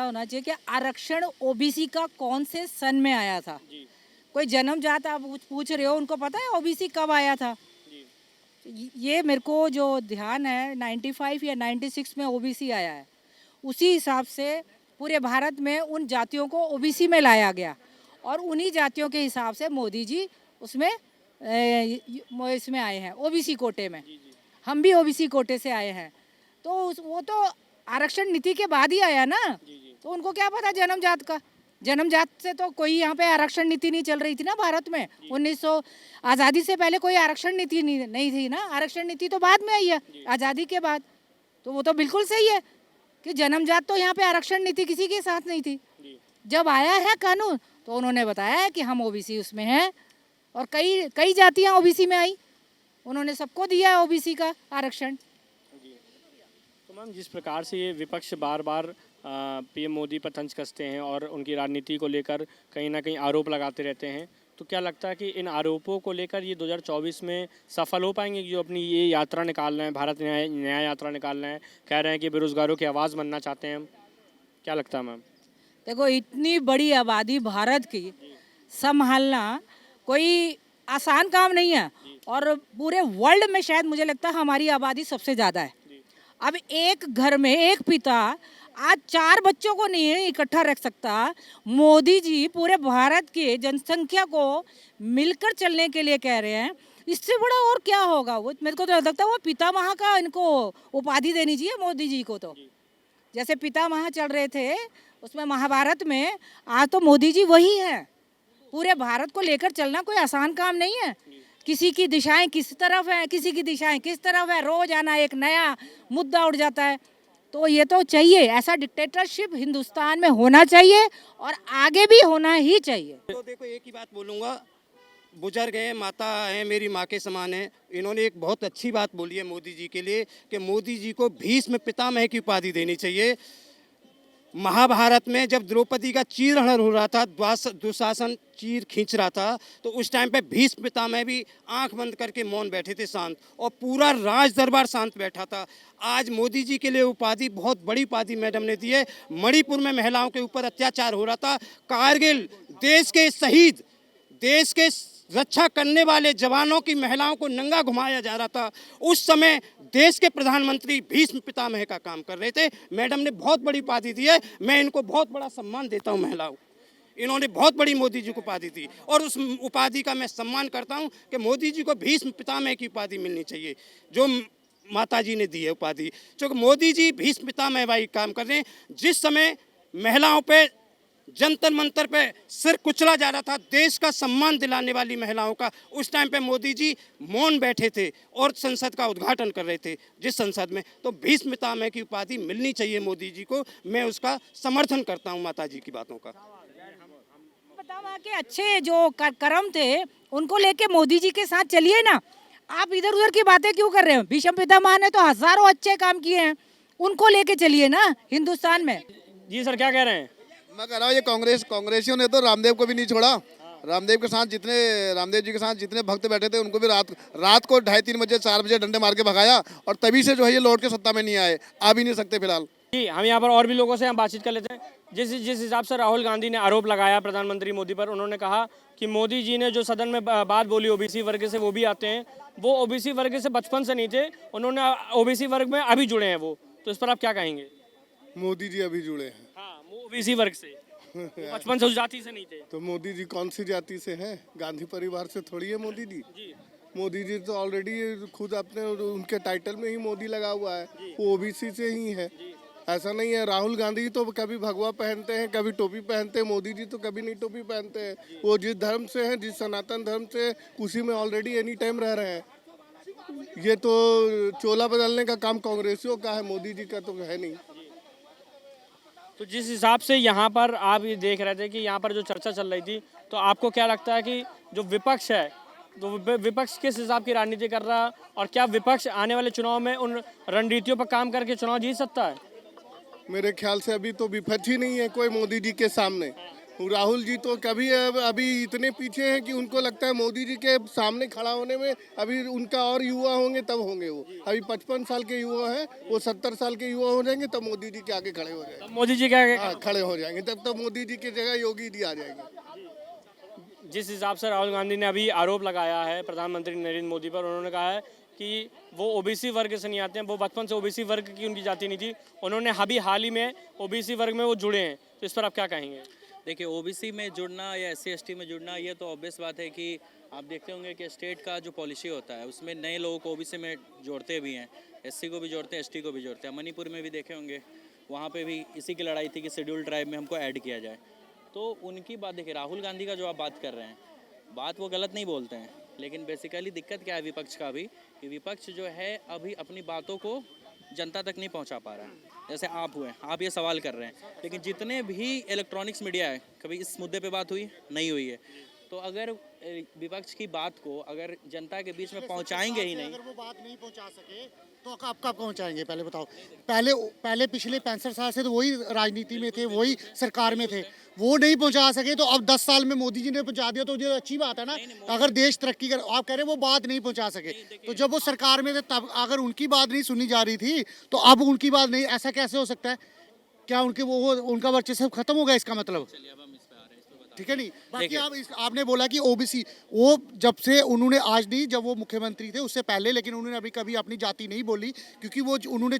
होना चाहिए कि आरक्षण ओबीसी का कौन से सन में आया था। कोई जन्मजात आप पूछ रहे हो, उनको पता है ओबीसी कब आया था? ये मेरे को जो ध्यान है 95 या 96 में ओबीसी आया है। उसी हिसाब से पूरे भारत में उन जातियों को ओबीसी में लाया गया और उन्हीं जातियों के हिसाब से मोदी जी उसमें इसमें आए हैं ओबीसी कोटे में। हम भी ओबीसी कोटे से आए हैं, तो वो तो आरक्षण नीति के बाद ही आया ना। तो उनको क्या पता जन्मजात का? जन्मजात से तो कोई यहाँ पे आरक्षण नीति नहीं चल रही थी ना भारत में। 1900 आज़ादी से पहले कोई आरक्षण नीति नहीं थी ना। आरक्षण नीति तो बाद में आई है आज़ादी के बाद। तो वो तो बिल्कुल सही है कि जन्मजात तो यहाँ पे आरक्षण नीति किसी के साथ नहीं थी। जब आया है कानून तो उन्होंने बताया है कि हम ओबीसी उसमें हैं और कई जातियाँ ओबीसी में आई, उन्होंने सबको दिया है ओबीसी का आरक्षण। तो मैम, जिस प्रकार से ये विपक्ष बार बार पीएम मोदी पर तंज कसते हैं और उनकी राजनीति को लेकर कहीं ना कहीं आरोप लगाते रहते हैं, तो क्या लगता है कि इन आरोपों को लेकर ये 2024 में सफल हो पाएंगे? जो अपनी ये यात्रा निकाल रहे हैं, भारत न्याय यात्रा निकाल रहे हैं, कह रहे हैं कि बेरोजगारों की आवाज़ बनना चाहते हैं हम, क्या लगता है मैम? देखो, इतनी बड़ी आबादी भारत की संभालना कोई आसान काम नहीं है और पूरे वर्ल्ड में शायद मुझे लगता है हमारी आबादी सबसे ज़्यादा है। अब एक घर में एक पिता आज 4 बच्चों को नहीं इकट्ठा रख सकता। मोदी जी पूरे भारत के जनसंख्या को मिलकर चलने के लिए कह रहे हैं। इससे बड़ा और क्या होगा? वो मेरे को तो लगता है वो पितामह का इनको उपाधि देनी चाहिए मोदी जी को। तो जैसे पितामह चल रहे थे उसमें महाभारत में, आज तो मोदी जी वही हैं। पूरे भारत को लेकर चलना कोई आसान काम नहीं है। किसी की दिशाएं किस तरफ है, किसी की दिशाएं किस तरफ है, रोज आना एक नया मुद्दा उठ जाता है। तो ये तो चाहिए, ऐसा डिक्टेटरशिप हिंदुस्तान में होना चाहिए और आगे भी होना ही चाहिए। तो देखो, एक ही बात बोलूँगा, बुजुर्ग हैं, माता हैं, मेरी माँ के समान हैं। इन्होंने एक बहुत अच्छी बात बोली है मोदी जी के लिए कि मोदी जी को भीष्म पितामह की उपाधि देनी चाहिए। महाभारत में जब द्रौपदी का चीरहरण हो रहा था, दुशासन चीर खींच रहा था, तो उस टाइम पे भीष्म पितामह भी आंख बंद करके मौन बैठे थे, शांत, और पूरा राज दरबार शांत बैठा था। आज मोदी जी के लिए उपाधि, बहुत बड़ी उपाधि मैडम ने दी है। मणिपुर में महिलाओं के ऊपर अत्याचार हो रहा था, कारगिल देश के शहीद, देश के रक्षा करने वाले जवानों की महिलाओं को नंगा घुमाया जा रहा था। उस समय देश के प्रधानमंत्री भीष्म पितामह का काम कर रहे थे। मैडम ने बहुत बड़ी उपाधि दी है, मैं इनको बहुत बड़ा सम्मान देता हूं। महिलाओं, इन्होंने बहुत बड़ी मोदी जी को उपाधि दी और उस उपाधि का मैं सम्मान करता हूं कि मोदी जी को भीष्म पितामह की उपाधि मिलनी चाहिए, जो माता जी ने दी है उपाधि। क्योंकि मोदी जी भीष्म पितामह भाई काम कर रहे हैं। जिस समय महिलाओं पे जंतर मंतर पे सिर कुचला जा रहा था, देश का सम्मान दिलाने वाली महिलाओं का, उस टाइम पे मोदी जी मौन बैठे थे और संसद का उद्घाटन कर रहे थे, जिस संसद में। तो भीष्म पितामह की उपाधि मिलनी चाहिए मोदी जी को, मैं उसका समर्थन करता हूं माता जी की बातों का। पितामह के अच्छे जो कर्म थे उनको लेके मोदी जी के साथ चलिए ना। आप इधर उधर की बातें क्यों कर रहे हो? भीष्म पितामह ने तो हजारों अच्छे काम किए हैं, उनको लेके चलिए ना हिंदुस्तान में। जी सर, क्या कह रहे हैं? मैं कह रहा हूँ ये कांग्रेसियों ने तो रामदेव को भी नहीं छोड़ा। रामदेव जी के साथ जितने भक्त बैठे थे उनको भी रात को 2:30-3 बजे 4 बजे डंडे मार के भगाया और तभी से जो है ये लौट के सत्ता में नहीं आए, आ भी नहीं सकते फिलहाल। जी, हम यहाँ पर और भी लोगों से हम बातचीत कर लेते हैं। जिस हिसाब से राहुल गांधी ने आरोप लगाया प्रधानमंत्री मोदी पर, उन्होंने कहा कि मोदी जी ने जो सदन में बात बोली ओबीसी वर्ग से, वो भी आते हैं, वो ओबीसी वर्ग से बचपन से नहीं थे, उन्होंने ओबीसी वर्ग में अभी जुड़े हैं वो। तो इस पर आप क्या कहेंगे? मोदी जी अभी जुड़े हैं। हाँ, वो ओबीसी वर्ग से, बचपन से उस जाति से नहीं थे। तो मोदी जी कौन सी जाति से हैं? गांधी परिवार से थोड़ी है मोदी जी। मोदी जी तो ऑलरेडी खुद अपने उनके टाइटल में ही मोदी लगा हुआ है, वो ओबीसी से ही है। ऐसा नहीं है। राहुल गांधी तो कभी भगवा पहनते हैं, कभी टोपी पहनते हैं, मोदी जी तो कभी नहीं टोपी पहनते हैं। वो जिस धर्म से हैं, जिस सनातन धर्म से, उसी में ऑलरेडी एनी टाइम रह रहे हैं। ये तो चोला बदलने का काम कांग्रेसियों का है, मोदी जी का तो है नहीं। तो जिस हिसाब से यहाँ पर आप ये देख रहे थे कि यहाँ पर जो चर्चा चल रही थी, तो आपको क्या लगता है कि जो विपक्ष है, तो विपक्ष किस हिसाब की राजनीति कर रहा है और क्या विपक्ष आने वाले चुनाव में उन रणनीतियों पर काम करके चुनाव जीत सकता है? मेरे ख्याल से अभी तो विपक्ष ही नहीं है कोई मोदी जी के सामने। राहुल जी तो कभी अभी इतने पीछे हैं कि उनको लगता है मोदी जी के सामने खड़ा होने में अभी उनका और युवा होंगे तब होंगे वो। अभी 55 साल के युवा हैं, वो 70 साल के युवा हो जाएंगे तब मोदी जी के आगे खड़े हो जाएंगे। मोदी जी क्या हाँ, खड़े हो जाएंगे तब तो मोदी जी की जगह योगी जी आ जाएंगे। जिस हिसाब से राहुल गांधी ने अभी आरोप लगाया है प्रधानमंत्री नरेंद्र मोदी पर, उन्होंने कहा है कि वो ओबीसी वर्ग से नहीं आते हैं, वो बचपन से ओबीसी वर्ग की उनकी जाति नहीं थी, उन्होंने अभी हाल ही में ओबीसी वर्ग में वो जुड़े हैं, तो इस पर आप क्या कहेंगे? देखिए, ओबीसी में जुड़ना या एससी एसटी में जुड़ना, ये तो ऑब्वियस बात है कि आप देखते होंगे कि स्टेट का जो पॉलिसी होता है उसमें नए लोगों को ओबीसी में जोड़ते भी हैं, एससी को भी जोड़ते हैं, एसटी को भी जोड़ते हैं। मणिपुर में भी देखे होंगे, वहाँ पे भी इसी की लड़ाई थी कि शेड्यूल ट्राइब में हमको ऐड किया जाए। तो उनकी बात देखिए, राहुल गांधी का जो आप बात कर रहे हैं, बात वो गलत नहीं बोलते हैं, लेकिन बेसिकली दिक्कत क्या है विपक्ष का भी, कि विपक्ष जो है अभी अपनी बातों को जनता तक नहीं पहुंचा पा रहा है। जैसे आप हुए, आप ये सवाल कर रहे हैं, लेकिन जितने भी इलेक्ट्रॉनिक्स मीडिया है, कभी इस मुद्दे पे बात हुई नहीं हुई है। तो अगर विपक्ष की बात को अगर जनता के बीच में पहुंचाएंगे ही नहीं, अगर वो बात नहीं पहुंचा सके तो आप कब पहुंचाएंगे? पहले बताओ। पहले पिछले 65 साल से तो वही राजनीति में थे, वही सरकार में थे, वो नहीं पहुंचा सके तो अब 10 साल में मोदी जी ने पहुंचा दिया, तो ये अच्छी बात है ना। अगर देश तरक्की कर, आप कह रहे हैं वो बात नहीं पहुंचा सके, तो जब वो सरकार में थे तब अगर उनकी बात नहीं सुनी जा रही थी तो अब उनकी बात नहीं, ऐसा कैसे हो सकता है? क्या उनके वो उनका वर्चस्व खत्म हो गया इसका मतलब? ठीक है नहीं। बाकी आपने बोला कि ओबीसी, वो जब से उन्होंने, आज नहीं, जब वो मुख्यमंत्री थे उससे पहले, लेकिन उन्होंने अभी कभी अपनी जाति नहीं बोली, क्योंकि वो उन्होंने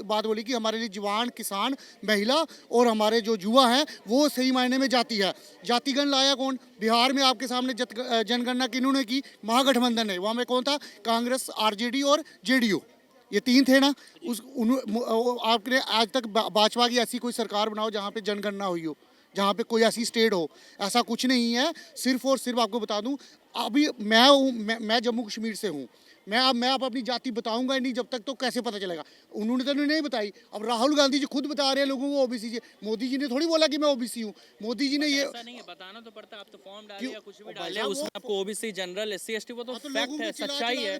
बात बोली कि हमारे लिए जवान, किसान, महिला और हमारे जो युवा हैं वो सही मायने में जाति है। जातिगण लाया कौन? बिहार में आपके सामने जनगणना किन्होंने की? महागठबंधन है। वहाँ में कौन था? कांग्रेस, आरजेडी और जेडीयू, ये तीन थे ना। आपने आज तक भाजपा की ऐसी कोई सरकार बनाओ जहाँ पे जनगणना हुई हो, जहाँ पे कोई ऐसी स्टेट हो? ऐसा कुछ नहीं है। सिर्फ और सिर्फ आपको बता दूं, अभी मैं जम्मू कश्मीर से हूँ, मैं अब अपनी जाति बताऊंगा ही नहीं जब तक, तो कैसे पता चलेगा? उन्होंने तो नहीं बताई। अब राहुल गांधी जी खुद बता रहे हैं लोगों को ओबीसी से। मोदी जी ने थोड़ी बोला कि मैं ओबीसी हूँ। मोदी जी ने ये ऐसा नहीं है, बताना तो पड़ता है। आप तो फॉर्म डालिए या कुछ भी डालिए, उसमें आपको ओबीसी, जनरल, एससी एसटी, वो तो फैक्ट है, सच्चाई है।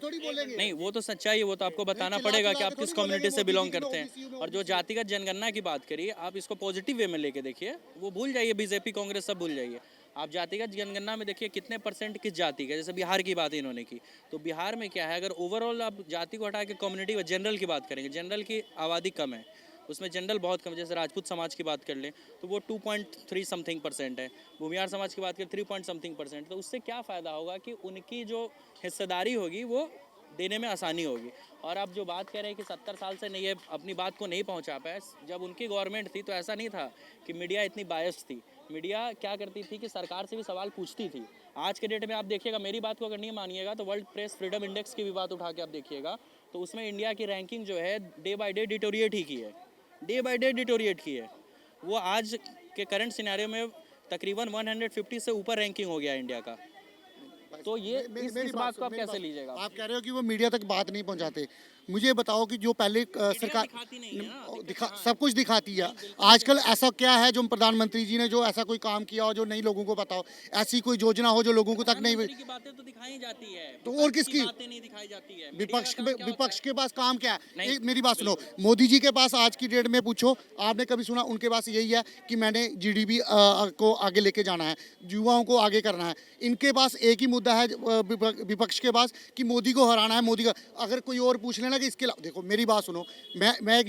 नहीं, वो तो सच्चाई है, वो तो आपको बताना पड़ेगा कि आप किस कम्युनिटी से बिलोंग करते हैं। और जो जातिगत जनगणना की बात करिए, आप इसको पॉजिटिव वे में लेके देखिए, वो भूल जाइए, बीजेपी कांग्रेस सब भूल जाइए। आप जातिगत जनगणना में देखिए कितने परसेंट किस जाति का, जैसे बिहार की बात इन्होंने की, तो बिहार में क्या है, अगर ओवरऑल आप जाति को हटा के कम्युनिटी व जनरल की बात करेंगे, जनरल की आबादी कम है, उसमें जनरल बहुत कम है। जैसे राजपूत समाज की बात कर लें तो वो 2.3 समथिंग % है, भूमियार समाज की बात करें 3 समथिंग %। तो उससे क्या फ़ायदा होगा कि उनकी जो हिस्सेदारी होगी वो देने में आसानी होगी। और आप जो बात कह रहे हैं कि 70 साल से नहीं, ये अपनी बात को नहीं पहुंचा पाए, जब उनकी गवर्नमेंट थी तो ऐसा नहीं था कि मीडिया इतनी बायस्ड थी। मीडिया क्या करती थी कि सरकार से भी सवाल पूछती थी। आज के डेट में आप देखिएगा, मेरी बात को अगर नहीं मानिएगा तो वर्ल्ड प्रेस फ्रीडम इंडेक्स की भी बात उठा के आप देखिएगा, तो उसमें इंडिया की रैंकिंग जो है डे बाय डे डिटोरिएट ही की है, डे बाय डे डिटोरिएट की है। वो आज के करंट सिनेरियो में तकरीबन 150 से ऊपर रैंकिंग हो गया है इंडिया का। तो ये इस बात को आप कैसे लीजिएगा? आप कह रहे हो कि वो मीडिया तक बात नहीं पहुंचाते। मुझे बताओ कि जो पहले सरकार सब कुछ दिखाती है, आजकल ऐसा क्या है जो प्रधानमंत्री जी ने जो ऐसा कोई काम किया हो जो नहीं लोगों को पता हो? ऐसी कोई योजना हो जो लोगों को तक नहीं? की बातें तो दिखाई जाती है, तो और किसकी बातें नहीं दिखाई जाती है? विपक्ष के पास काम क्या है? मेरी बात सुनो, मोदी जी के पास आज की डेट में पूछो, आपने कभी सुना? उनके पास यही है कि मैंने जीडीपी को आगे लेके जाना है, युवाओं को आगे करना है। इनके पास एक ही मुद्दा है विपक्ष के पास कि मोदी को हराना है, मोदी का। अगर कोई और पूछ लेना कि इसके अलावा, देखो मेरी बात सुनो, मैं एक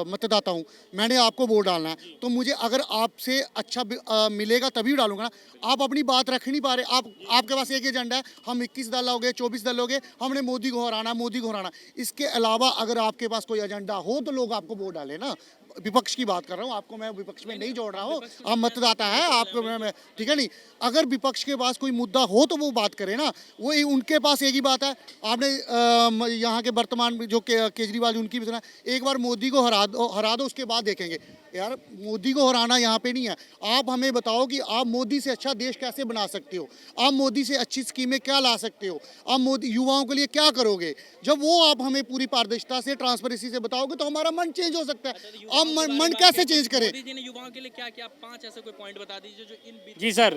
मतदाता हूँ, मैंने आपको वोट डालना है, तो मुझे अगर आपसे अच्छा मिलेगा तभी डालूंगा ना। आप अपनी बात रख नहीं पा रहे। आपके पास एक एजेंडा है, हम 21 दल हो गए, 24 दल हो गए, हमने मोदी को हराना, मोदी को हराना। इसके अलावा अगर आपके पास कोई एजेंडा हो तो लोग आपको वोट डालें ना। विपक्ष की बात कर रहा हूँ, आपको मैं विपक्ष में नहीं जोड़ रहा हूँ, आप मतदाता है, आपको मैं ठीक है नहीं। अगर विपक्ष के पास कोई मुद्दा हो तो वो बात करे ना। वो उनके पास एक ही बात है। आपने यहाँ के वर्तमान जो केजरीवाल जी, उनकी भी सुना, एक बार मोदी को हरा दो उसके बाद देखेंगे। यार, मोदी को हराना यहाँ पे नहीं है। आप हमें बताओ कि आप मोदी से अच्छा देश कैसे बना सकते हो, आप मोदी से अच्छी स्कीमें क्या ला सकते हो, आप मोदी युवाओं के लिए क्या करोगे। जब वो आप हमें पूरी पारदर्शिता से, ट्रांसपेरेंसी से बताओगे तो हमारा मन चेंज हो सकता है। आप मन कैसे चेंज करें? मोदी जी ने युवाओं के लिए क्या किया? 5 ऐसे कोई पॉइंट बता दीजिए जो इन जी सर,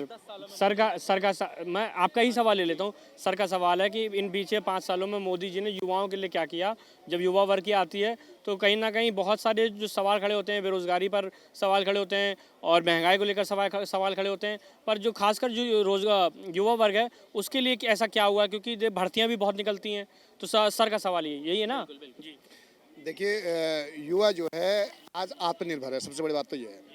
मैं आपका ही सवाल ले लेता हूँ। सर का सवाल है कि इन बीते 5 सालों में मोदी जी ने युवाओं के लिए क्या किया? जब युवा वर्ग की आती है तो कहीं ना कहीं बहुत सारे जो सवाल खड़े होते हैं, बेरोजगारी पर सवाल खड़े होते हैं और महंगाई को लेकर सवाल खड़े होते हैं, पर जो खासकर जो रोजगार युवा वर्ग है उसके लिए ऐसा क्या हुआ, क्योंकि भर्तियाँ भी बहुत निकलती हैं, तो सर का सवाल यही है ना। जी देखिए, युवा जो है आज आत्मनिर्भर है, सबसे बड़ी बात तो ये है।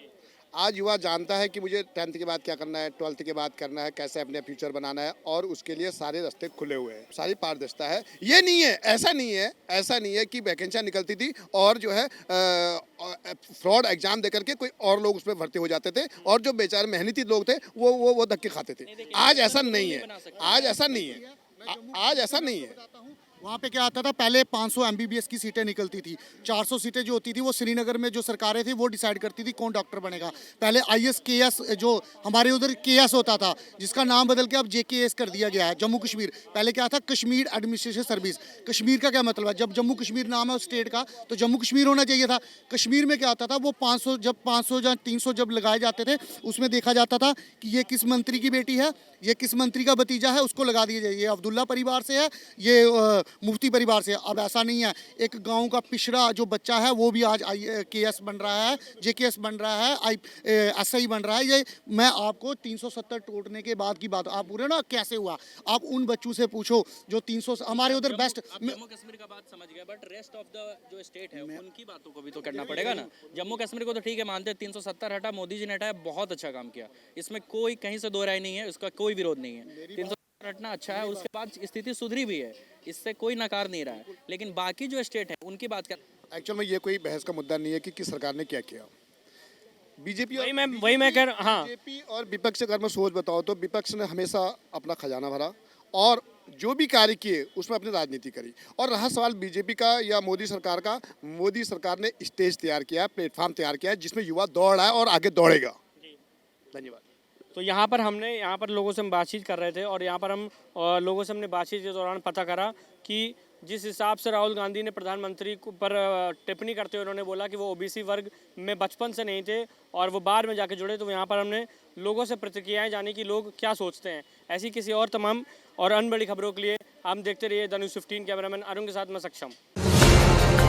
आज युवा जानता है कि मुझे 10th के बाद क्या करना है, 12th के बाद करना है, कैसे अपने फ्यूचर बनाना है, और उसके लिए सारे रास्ते खुले हुए हैं, सारी पारदर्शिता है। ये नहीं है, ऐसा नहीं है कि वैकेंसियाँ निकलती थी और जो है फ्रॉड एग्जाम देकर के कोई और लोग उसमें भर्ती हो जाते थे, और जो बेचारे मेहनती लोग थे वो धक्के खाते थे। आज ऐसा नहीं है, आज ऐसा नहीं है। वहाँ पे क्या आता था, पहले 500 MBBS की सीटें निकलती थी, 400 सीटें जो होती थी वो श्रीनगर में जो सरकारें थी वो डिसाइड करती थी कौन डॉक्टर बनेगा। पहले IS KS जो हमारे उधर KS होता था, जिसका नाम बदल के अब JKS कर दिया गया है, जम्मू कश्मीर। पहले क्या था, कश्मीर एडमिनिस्ट्रेशन सर्विस। कश्मीर का क्या मतलब है, जब जम्मू कश्मीर नाम है उस स्टेट का तो जम्मू कश्मीर होना चाहिए था। कश्मीर में क्या आता था, वो 500 या 300 जब लगाए जाते थे, उसमें देखा जाता था कि ये किस मंत्री की बेटी है, ये किस मंत्री का भतीजा है, उसको लगा दिया जाए। ये अब्दुल्ला परिवार से है, ये मुफ्ती परिवार से। अब ऐसा नहीं है, एक गांव का पिछड़ा जो बच्चा है वो भी आज KS बन रहा है, JKS बन रहा है, SI बन रहा है। ये मैं आपको 370 टूटने के बाद की बात, आप पूरे ना कैसे हुआ, आप उन बच्चों से पूछो जो 300 हमारे उधर बेस्ट। जम्मू कश्मीर का बात समझ गया, बट रेस्ट ऑफ द जो स्टेट है उनकी बातों को भी तो करना पड़ेगा ना। जम्मू कश्मीर को तो ठीक है मानते हैं, 370 हटा, मोदी जी ने हटाया, बहुत अच्छा काम किया, इसमें कोई कहीं से दो राय नहीं है, उसका कोई विरोध नहीं है। 370 हटना अच्छा है, उसके बाद स्थिति सुधरी भी है, इससे कोई नकार नहीं रहा है। लेकिन बाकी जो स्टेट है उनकी बात कर, एक्चुअल में ये कोई बहस का मुद्दा नहीं है कि किस सरकार ने क्या किया। बीजेपी और विपक्ष अगर मैं सोच बताऊं तो विपक्ष ने हमेशा अपना खजाना भरा और जो भी कार्य किए उसमें अपनी राजनीति करी। और रहा सवाल बीजेपी का या मोदी सरकार का, मोदी सरकार ने स्टेज तैयार किया, प्लेटफॉर्म तैयार किया जिसमें युवा दौड़ रहा है और आगे दौड़ेगा। धन्यवाद। तो यहाँ पर लोगों से हम बातचीत कर रहे थे और यहाँ पर हम लोगों से हमने बातचीत के दौरान पता करा कि जिस हिसाब से राहुल गांधी ने प्रधानमंत्री पर टिप्पणी करते हुए उन्होंने बोला कि वो OBC वर्ग में बचपन से नहीं थे और वो बाद में जाके जुड़े, तो यहाँ पर हमने लोगों से प्रतिक्रियाएं जानी कि लोग क्या सोचते हैं। ऐसी किसी और तमाम और अन्य बड़ी खबरों के लिए हम देखते रहिए द न्यूज़ 15। कैमरामैन अरुण के साथ मैं सक्षम।